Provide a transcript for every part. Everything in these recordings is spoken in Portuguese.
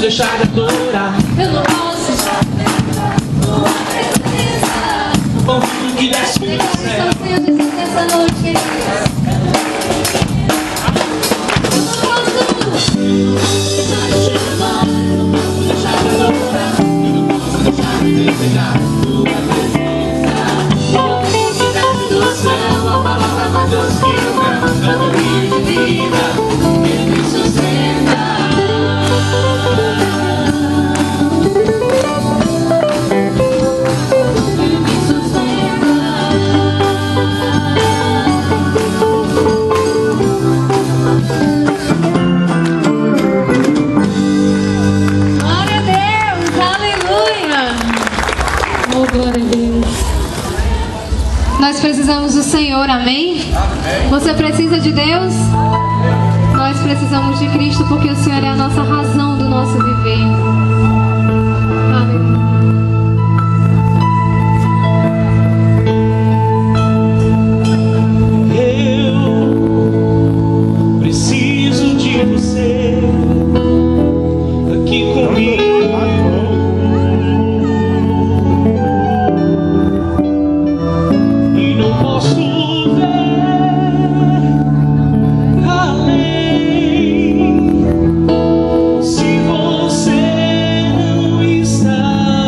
deixar de adorar. Eu não posso deixar de adorar. Tua presença. O pão vivo que desce do céu. Estou sem dizer nessa noite, querida. Eu não posso deixar de te amar. Eu não posso deixar de adorar. Eu não posso deixar de desejar tua presença. O pão vivo que desce do céu. A palavra mais doce que o mel. É o rio de vida que me sustenta. Nós precisamos do Senhor, amém? Amém? Você precisa de Deus? Nós precisamos de Cristo porque o Senhor é a nossa razão do nosso viver. Aleluia. Eu preciso de você aqui comigo. Se você não está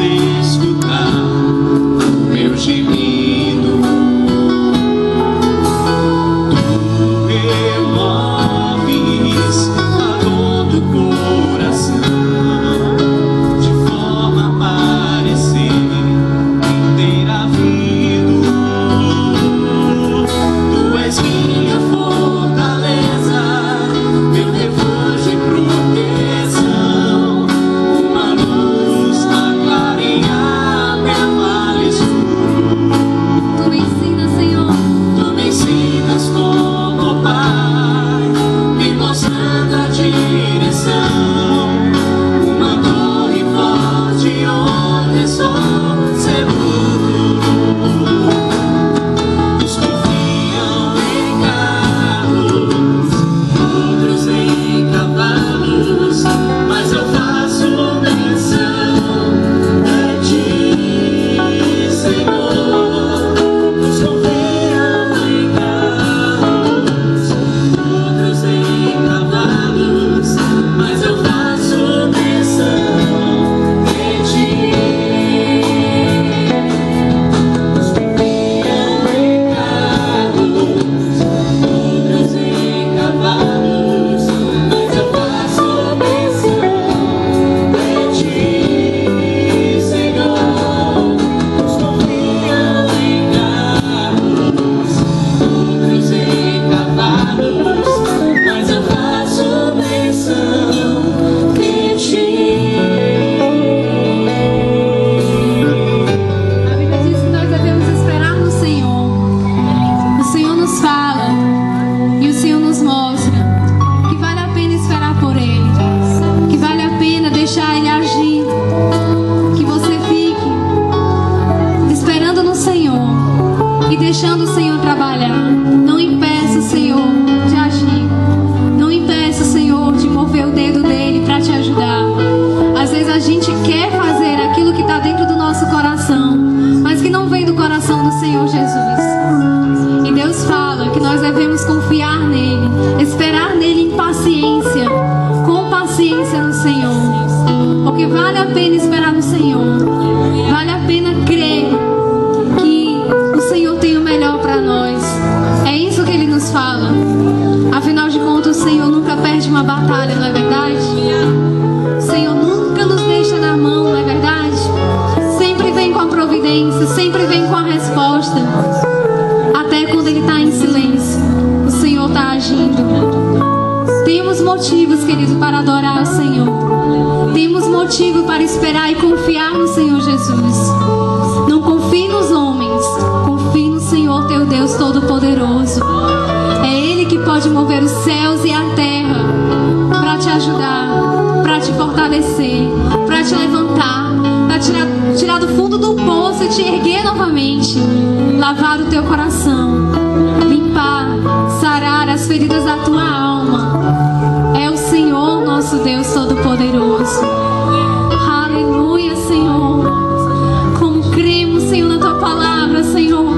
escutar meu gemido. Tu removes a dor do coração de forma a parecer inteira vida. Tu és minha fortaleza, meu refúgio e proteção, uma luz a clarear meu vale escuro. Tu me ensinas, Senhor. Tu me ensinas como Pai, me mostrando a direção, uma torre forte onde sou seguro. Uns confiam em carros, outros em cavalos, mas eu faço menção a Ti, Senhor. Uns confiam em carros, outros em cavalos, mas eu faço menção de Ti. Uns confiam em carros, outros em cavalos, mas eu faço menção de Ti, Senhor. Uns confiam em carros, outros em cavalos, mas eu faço menção de Ti. A Bíblia diz que nós devemos esperar no Senhor. O Senhor nos fala e o Senhor nos mostra que vale a pena esperar por Ele, que vale a pena deixar Ele agir, que você fique esperando no Senhor e deixando o Senhor trabalhar. Não impeça o Senhor de agir, não impeça o Senhor de mover o dedo dele para te ajudar. Às vezes a gente quer fazer aquilo que está dentro do nosso coração, mas que não vem do coração do Senhor Jesus. E Deus fala que nós devemos confiar nele, esperar nele em paciência, com paciência no Senhor. Porque vale a pena esperar no Senhor, vale a pena crer que o Senhor tem o melhor para nós. É isso que Ele nos fala. Afinal de contas, o Senhor nunca perde uma batalha, não é verdade? O Senhor nunca nos deixa na mão, não é verdade? Sempre vem com a providência, sempre vem com a resposta. Até quando Ele está em silêncio, o Senhor está agindo. Temos motivos, querido, para adorar o Senhor. Temos motivo para esperar e confiar no Senhor Jesus. Não confie nos homens, confie no Senhor teu Deus Todo-Poderoso. É Ele que pode mover os céus e a terra para te ajudar, para te fortalecer, para te levantar, para tirar do fundo do poço e te erguer novamente, lavar o teu coração, limpar, sarar as feridas da tua alma. É o Senhor nosso Deus Todo-Poderoso. Aleluia, Senhor. Como cremos, Senhor, na tua palavra, Senhor.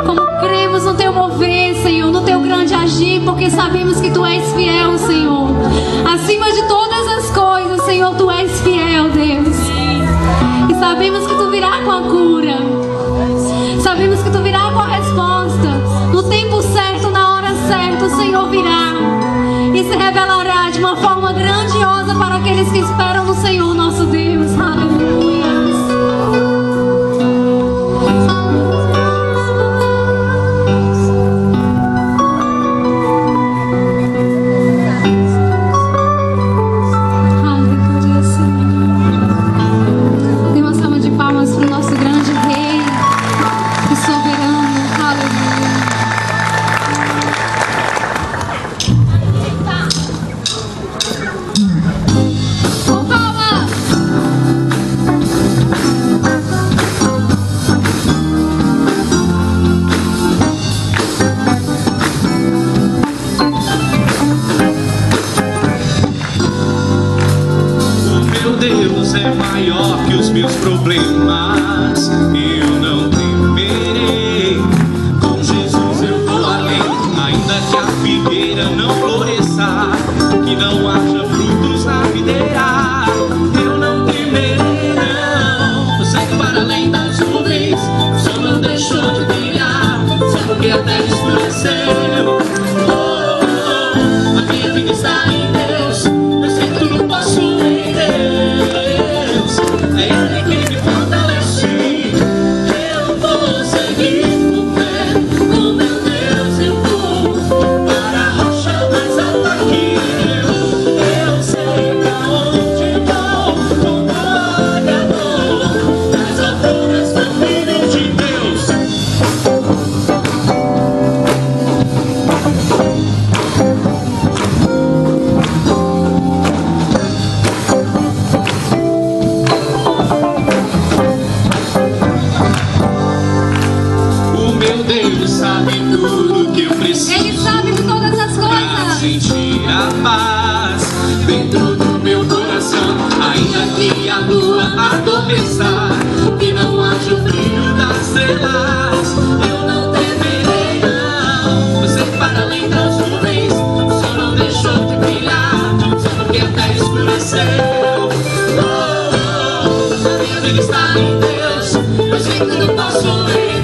Como cremos no teu mover, Senhor, no teu grande agir, porque sabemos que tu és fiel, Senhor. Acima de todas as coisas, Senhor, tu és fiel, Deus. E sabemos que tu virá com a cura. Sabemos que tu virá com a resposta. No tempo certo, na hora certa, o Senhor virá e se revelará de uma forma grandiosa para aqueles que esperam no Senhor, nosso Deus. Aleluia. Aleluia, Senhor. Dê uma salva de palmas para o nosso grande Rei e soberano. Aleluia. Com palmas. O meu Deus é maior que os meus problemas. Eu não temerei. Com Jesus eu vou além. Ainda que a figueira não floresça, que não haja frutos na videira, eu não temerei, não. força, que não haja o brilho das estrelas, eu não temerei, não. Você para além das nuvens, o sol não deixou de brilhar, só porque a terra escureceu. A minha vida está em Deus, mas ainda não posso ver.